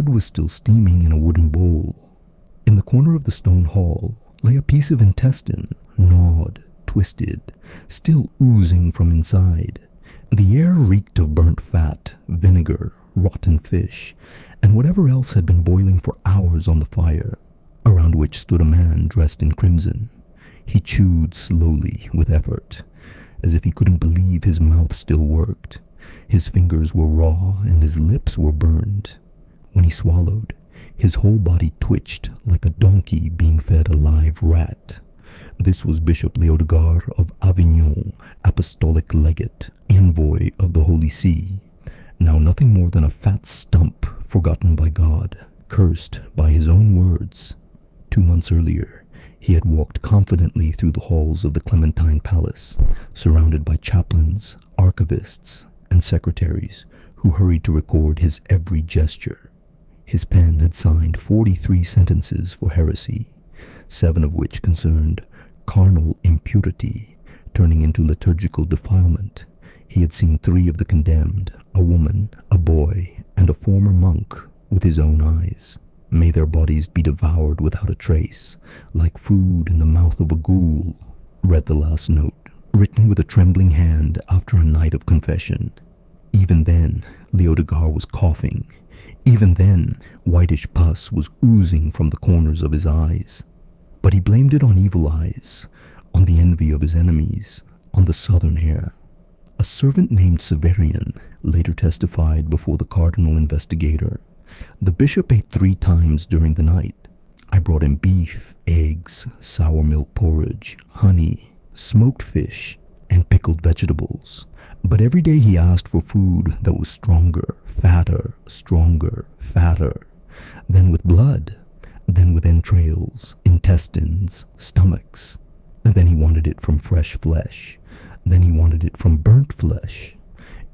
blood was still steaming in a wooden bowl. In the corner of the stone hall lay a piece of intestine, gnawed, twisted, still oozing from inside. The air reeked of burnt fat, vinegar, rotten fish, and whatever else had been boiling for hours on the fire, around which stood a man dressed in crimson. He chewed slowly, with effort, as if he couldn't believe his mouth still worked. His fingers were raw and his lips were burned. When he swallowed, his whole body twitched like a donkey being fed a live rat. This was Bishop Leodegar of Avignon, apostolic legate, envoy of the Holy See, now nothing more than a fat stump forgotten by God, cursed by his own words. 2 months earlier, he had walked confidently through the halls of the Clementine Palace, surrounded by chaplains, archivists, and secretaries who hurried to record his every gesture. His pen had signed 43 sentences for heresy, 7 of which concerned carnal impurity, turning into liturgical defilement. He had seen 3 of the condemned, a woman, a boy, and a former monk, with his own eyes. May their bodies be devoured without a trace, like food in the mouth of a ghoul, read the last note, written with a trembling hand after a night of confession. Even then, Leodegar was coughing. Even then, whitish pus was oozing from the corners of his eyes. But he blamed it on evil eyes, on the envy of his enemies, on the southern air. A servant named Severian later testified before the Cardinal investigator. The bishop ate 3 times during the night. I brought him beef, eggs, sour milk porridge, honey, smoked fish, and pickled vegetables. But every day he asked for food that was stronger, fatter, stronger, fatter, then with blood, then with entrails, intestines, stomachs. Then he wanted it from fresh flesh. Then he wanted it from burnt flesh.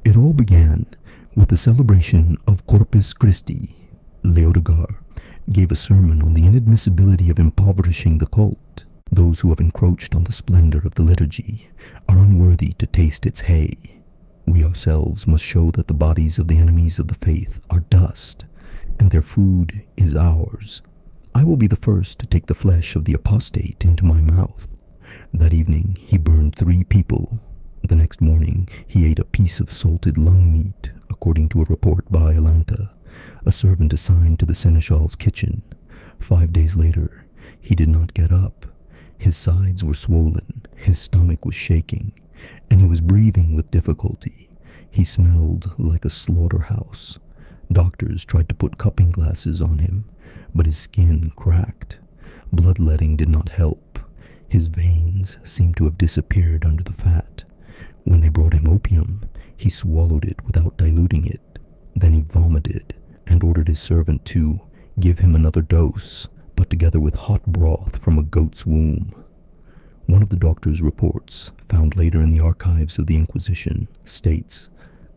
It all began with the celebration of Corpus Christi. Leodegar gave a sermon on the inadmissibility of impoverishing the cult. Those who have encroached on the splendor of the liturgy are unworthy to taste its hay. We ourselves must show that the bodies of the enemies of the faith are dust, and their food is ours. I will be the first to take the flesh of the apostate into my mouth. That evening he burned 3 people. The next morning he ate a piece of salted lung meat, according to a report by Alanta, a servant assigned to the seneschal's kitchen. 5 days later, he did not get up. His sides were swollen, his stomach was shaking, and he was breathing with difficulty. He smelled like a slaughterhouse. Doctors tried to put cupping glasses on him, but his skin cracked. Bloodletting did not help. His veins seemed to have disappeared under the fat. When they brought him opium, he swallowed it without diluting it. Then he vomited and ordered his servant to give him another dose, but together with hot broth from a goat's womb. One of the doctor's reports, found later in the archives of the Inquisition, states,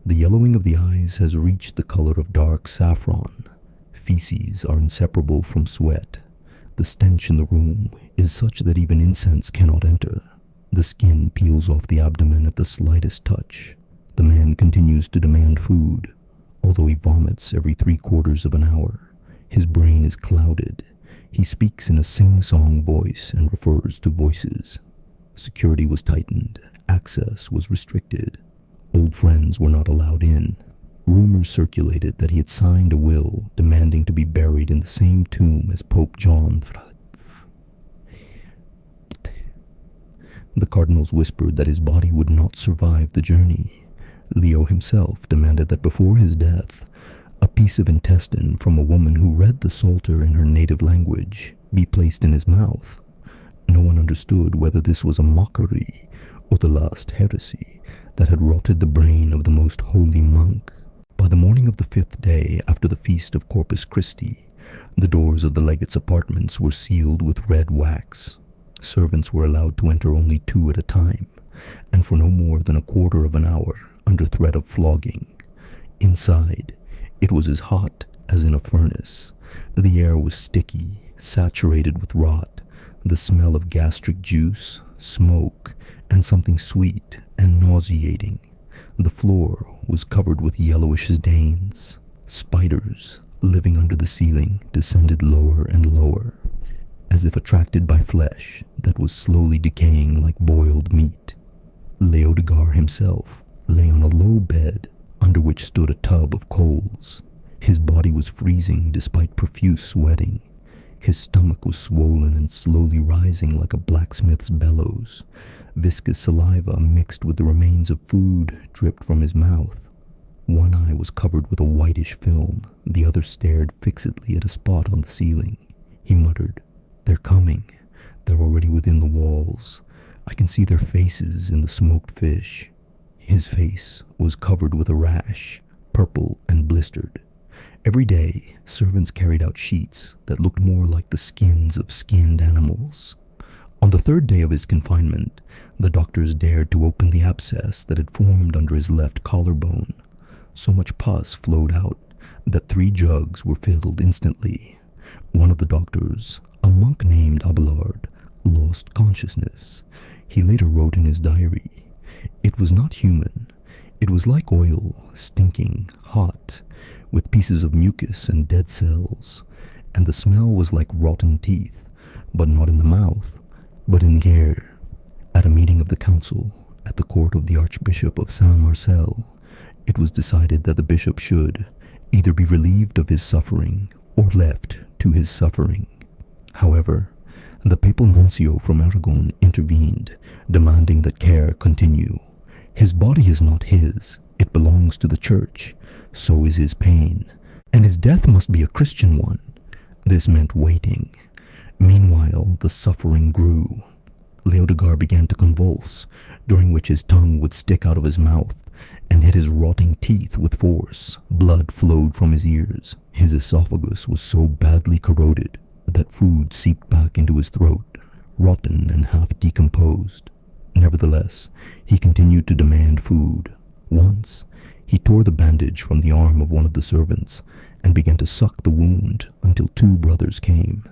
"The yellowing of the eyes has reached the color of dark saffron. Feces are inseparable from sweat. The stench in the room is such that even incense cannot enter. The skin peels off the abdomen at the slightest touch. The man continues to demand food, although he vomits every 3/4 of an hour. His brain is clouded. He speaks in a sing-song voice and refers to voices. Security was tightened. Access was restricted. Old friends were not allowed in. Rumors circulated that he had signed a will demanding to be buried in the same tomb as Pope John. The cardinals whispered that his body would not survive the journey. Leo himself demanded that before his death, a piece of intestine from a woman who read the Psalter in her native language be placed in his mouth. No one understood whether this was a mockery or the last heresy that had rotted the brain of the most holy monk. By the morning of the 5th day after the feast of Corpus Christi, the doors of the legate's apartments were sealed with red wax. Servants were allowed to enter only 2 at a time, and for no more than 1/4 of an hour, under threat of flogging. Inside, it was as hot as in a furnace. The air was sticky, saturated with rot, the smell of gastric juice, smoke, and something sweet and nauseating. The floor was covered with yellowish stains. Spiders, living under the ceiling, descended lower and lower, as if attracted by flesh that was slowly decaying like boiled meat. Leodegar himself lay on a low bed under which stood a tub of coals. His body was freezing despite profuse sweating. His stomach was swollen and slowly rising like a blacksmith's bellows. Viscous saliva mixed with the remains of food dripped from his mouth. One eye was covered with a whitish film. The other stared fixedly at a spot on the ceiling. He muttered, "They're coming. They're already within the walls. I can see their faces in the smoked fish." His face was covered with a rash, purple and blistered. Every day, servants carried out sheets that looked more like the skins of skinned animals. On the third day of his confinement, the doctors dared to open the abscess that had formed under his left collarbone. So much pus flowed out that 3 jugs were filled instantly. One of the doctors, a monk named Abelard, lost consciousness. He later wrote in his diary, "It was not human. It was like oil, stinking, hot, with pieces of mucus and dead cells, and the smell was like rotten teeth, but not in the mouth, but in the air." At a meeting of the council at the court of the Archbishop of Saint-Marcel, it was decided that the bishop should either be relieved of his suffering or left to his suffering. However, the papal nuncio from Aragon intervened, demanding that care continue. His body is not his, it belongs to the church, so is his pain, and his death must be a Christian one. This meant waiting. Meanwhile, the suffering grew. Leodegar began to convulse, during which his tongue would stick out of his mouth and hit his rotting teeth with force. Blood flowed from his ears. His esophagus was so badly corroded that food seeped back into his throat, rotten and half decomposed. Nevertheless, he continued to demand food. Once, he tore the bandage from the arm of one of the servants and began to suck the wound until 2 brothers came.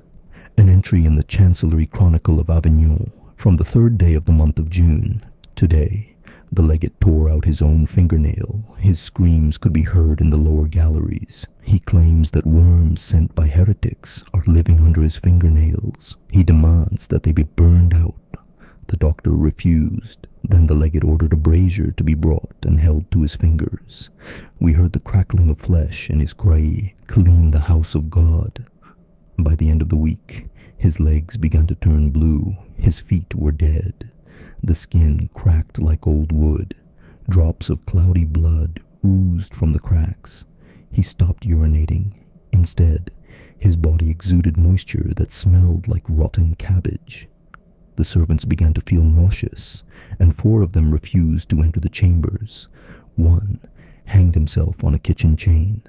An entry in the Chancellery Chronicle of Avignon from the 3rd day of the month of June. Today, the legate tore out his own fingernail. His screams could be heard in the lower galleries. He claims that worms sent by heretics are living under his fingernails. He demands that they be burned out. The doctor refused. Then the legate ordered a brazier to be brought and held to his fingers. We heard the crackling of flesh and his cry, "Clean the house of God." By the end of the week, his legs began to turn blue. His feet were dead. The skin cracked like old wood. Drops of cloudy blood oozed from the cracks. He stopped urinating. Instead, his body exuded moisture that smelled like rotten cabbage. The servants began to feel nauseous, and 4 of them refused to enter the chambers. One hanged himself on a kitchen chain.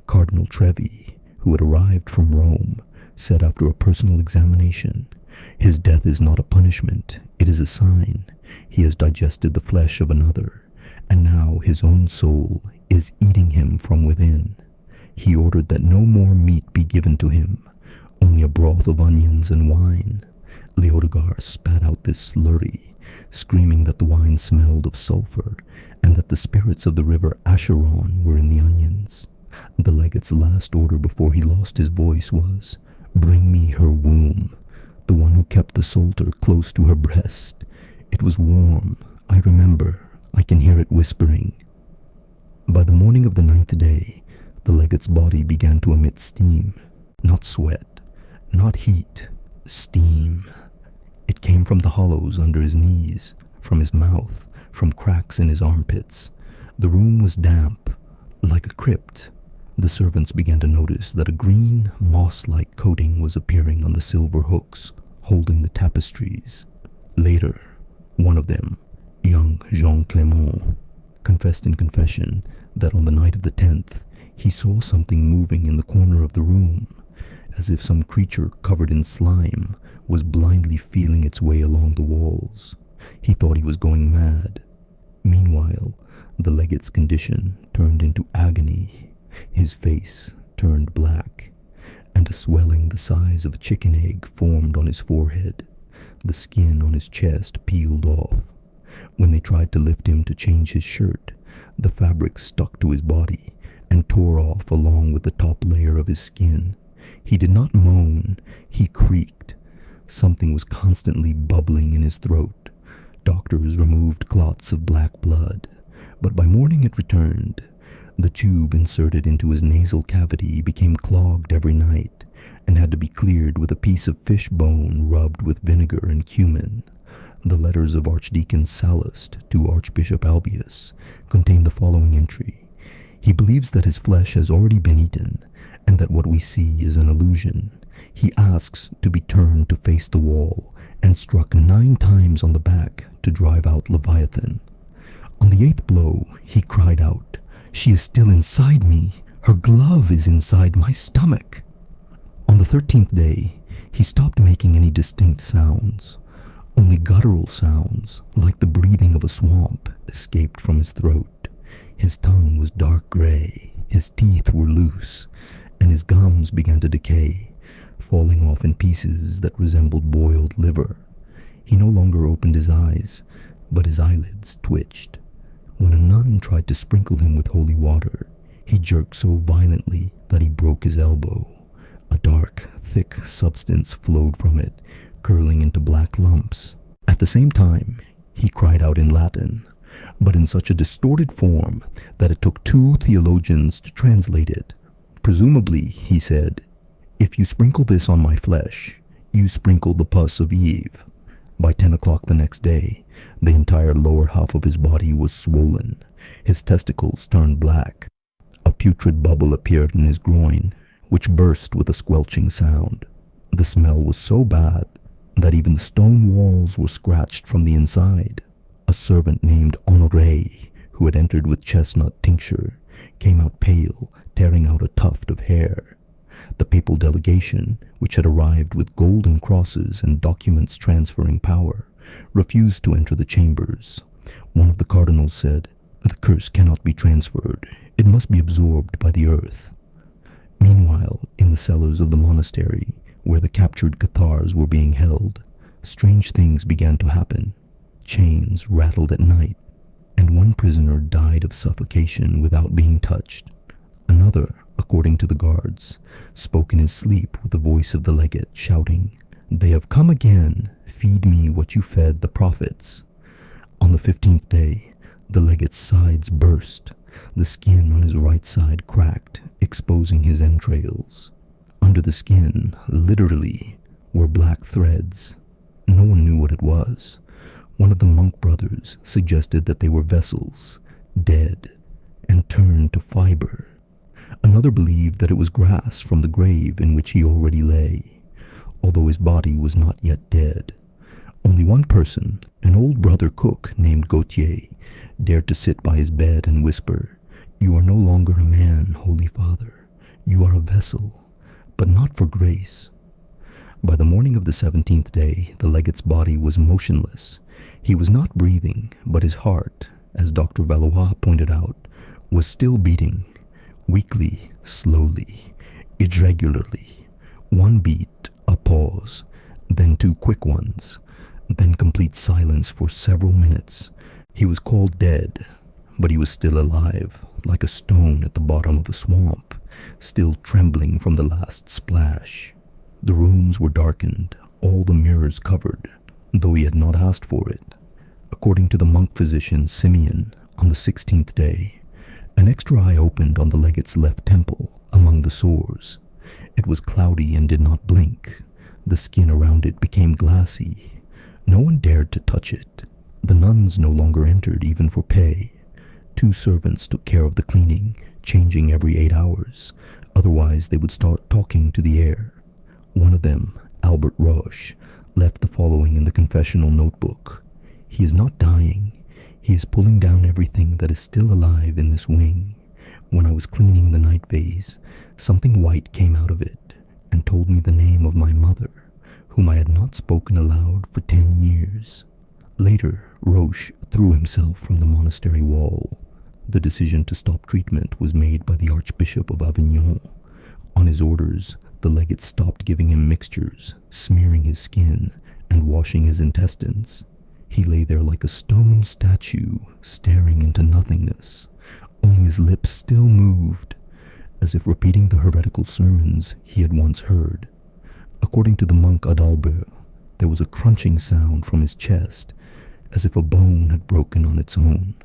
Cardinal Trevi, who had arrived from Rome, said after a personal examination, "His death is not a punishment, it is a sign. He has digested the flesh of another, and now his own soul is eating him from within." He ordered that no more meat be given to him, only a broth of onions and wine. Leodegar spat out this slurry, screaming that the wine smelled of sulfur and that the spirits of the river Acheron were in the onions. The legate's last order before he lost his voice was, "Bring me her womb," the one who kept the psalter close to her breast. It was warm, I remember. I can hear it whispering. By the morning of the 9th day, the legate's body began to emit steam. Not sweat, not heat, steam. It came from the hollows under his knees, from his mouth, from cracks in his armpits. The room was damp, like a crypt. The servants began to notice that a green, moss-like coating was appearing on the silver hooks, holding the tapestries. Later, one of them, young Jean Clément, confessed in confession that on the night of the 10th, he saw something moving in the corner of the room, as if some creature covered in slime was blindly feeling its way along the walls. He thought he was going mad. Meanwhile, the legate's condition turned into agony. His face turned black, and a swelling the size of a chicken egg formed on his forehead. The skin on his chest peeled off. When they tried to lift him to change his shirt, the fabric stuck to his body, and tore off along with the top layer of his skin. He did not moan, he creaked. Something was constantly bubbling in his throat. Doctors removed clots of black blood, but by morning it returned. The tube inserted into his nasal cavity became clogged every night and had to be cleared with a piece of fish bone rubbed with vinegar and cumin. The letters of Archdeacon Sallust to Archbishop Albius contain the following entry. He believes that his flesh has already been eaten and that what we see is an illusion. He asks to be turned to face the wall and struck 9 times on the back to drive out Leviathan. On the 8th blow, he cried out, "She is still inside me. Her glove is inside my stomach." On the 13th day, he stopped making any distinct sounds. Only guttural sounds, like the breathing of a swamp, escaped from his throat. His tongue was dark gray, his teeth were loose, and his gums began to decay, falling off in pieces that resembled boiled liver. He no longer opened his eyes, but his eyelids twitched. When a nun tried to sprinkle him with holy water, he jerked so violently that he broke his elbow. A dark, thick substance flowed from it, curling into black lumps. At the same time, he cried out in Latin, but in such a distorted form that it took 2 theologians to translate it. Presumably, he said, "If you sprinkle this on my flesh, you sprinkle the pus of Eve." By 10 o'clock the next day, the entire lower half of his body was swollen. His testicles turned black. A putrid bubble appeared in his groin, which burst with a squelching sound. The smell was so bad that even the stone walls were scratched from the inside. A servant named Honoré, who had entered with chestnut tincture, came out pale, tearing out a tuft of hair. The papal delegation, which had arrived with golden crosses and documents transferring power, refused to enter the chambers. One of the cardinals said, "The curse cannot be transferred. It must be absorbed by the earth." Meanwhile, in the cellars of the monastery, where the captured Cathars were being held, strange things began to happen. Chains rattled at night, and one prisoner died of suffocation without being touched. Another, according to the guards, spoke in his sleep with the voice of the legate, shouting, "They have come again, feed me what you fed the prophets." On the 15th day, the legate's sides burst. The skin on his right side cracked, exposing his entrails. Under the skin, literally, were black threads. No one knew what it was. One of the monk brothers suggested that they were vessels, dead, and turned to fiber. Another believed that it was grass from the grave in which he already lay, although his body was not yet dead. Only one person, an old brother cook named Gautier, dared to sit by his bed and whisper, "You are no longer a man, Holy Father. You are a vessel, but not for grace." By the morning of the 17th day, the legate's body was motionless. He was not breathing, but his heart, as Dr. Valois pointed out, was still beating, weakly, slowly, irregularly. One beat, a pause, then 2 quick ones, then complete silence for several minutes. He was called dead, but he was still alive, like a stone at the bottom of a swamp, still trembling from the last splash. The rooms were darkened, all the mirrors covered, though he had not asked for it. According to the monk physician Simeon, on the 16th day, an extra eye opened on the legate's left temple, among the sores. It was cloudy and did not blink. The skin around it became glassy. No one dared to touch it. The nuns no longer entered even for pay. 2 servants took care of the cleaning, changing every 8 hours. Otherwise, they would start talking to the air. One of them, Albert Roche, left the following in the confessional notebook. "He is not dying. He is pulling down everything that is still alive in this wing. When I was cleaning the night vase, something white came out of it and told me the name of my mother, whom I had not spoken aloud for 10 years. Later, Roche threw himself from the monastery wall. The decision to stop treatment was made by the Archbishop of Avignon. On his orders, the legate stopped giving him mixtures, smearing his skin, and washing his intestines. He lay there like a stone statue, staring into nothingness. only his lips still moved, as if repeating the heretical sermons he had once heard. According to the monk Adalbert, there was a crunching sound from his chest, as if a bone had broken on its own.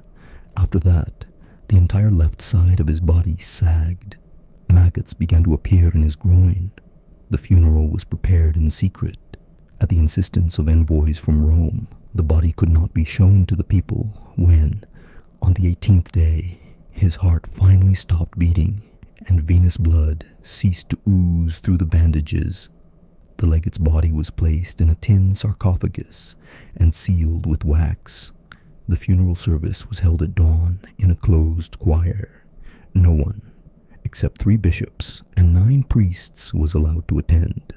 After that, the entire left side of his body sagged. Maggots began to appear in his groin. The funeral was prepared in secret. At the insistence of envoys from Rome, the body could not be shown to the people when, on the 18th day, his heart finally stopped beating and venous blood ceased to ooze through the bandages. The legate's body was placed in a tin sarcophagus and sealed with wax. The funeral service was held at dawn in a closed choir. No one, except 3 bishops and 9 priests, was allowed to attend.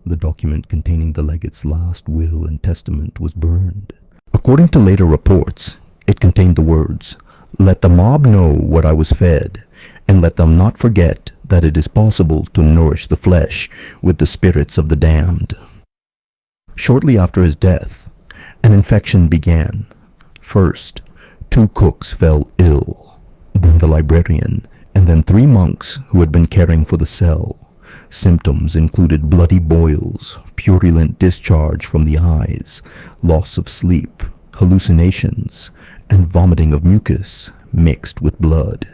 The document containing the legate's last will and testament was burned. According to later reports, it contained the words, "Let the mob know what I was fed, and let them not forget that it is possible to nourish the flesh with the spirits of the damned." Shortly after his death, an infection began. First, 2 cooks fell ill, then the librarian, and then 3 monks who had been caring for the cell. Symptoms included bloody boils, purulent discharge from the eyes, loss of sleep, hallucinations, and vomiting of mucus mixed with blood.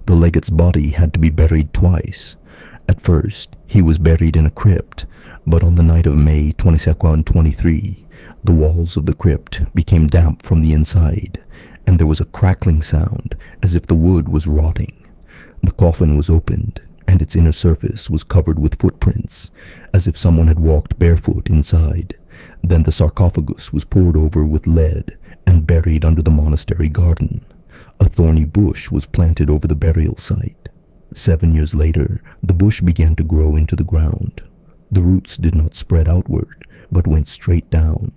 The legate's body had to be buried twice. At first, he was buried in a crypt, but on the night of May 22 and 23, the walls of the crypt became damp from the inside, and there was a crackling sound as if the wood was rotting. The coffin was opened, and its inner surface was covered with footprints, as if someone had walked barefoot inside. Then the sarcophagus was poured over with lead and buried under the monastery garden. A thorny bush was planted over the burial site. 7 years later, the bush began to grow into the ground. The roots did not spread outward, but went straight down.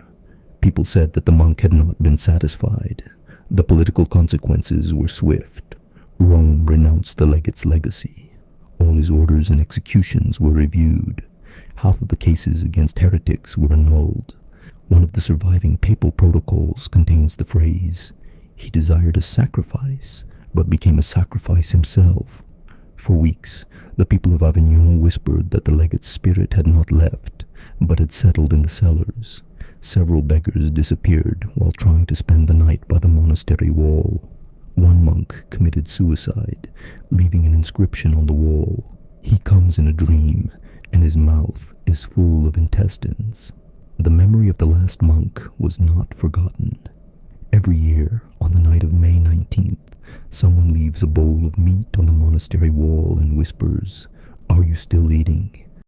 People said that the monk had not been satisfied. The political consequences were swift. Rome renounced the legate's legacy. All his orders and executions were reviewed. Half of the cases against heretics were annulled. One of the surviving papal protocols contains the phrase, "He desired a sacrifice, but became a sacrifice himself." For weeks, the people of Avignon whispered that the legate's spirit had not left, but had settled in the cellars. Several beggars disappeared while trying to spend the night by the monastery wall. One monk committed suicide, leaving an inscription on the wall. "He comes in a dream, and his mouth is full of intestines." The memory of the last monk was not forgotten. Every year, on the night of May 19th, someone leaves a bowl of meat on the monastery wall and whispers, "Are you still eating?"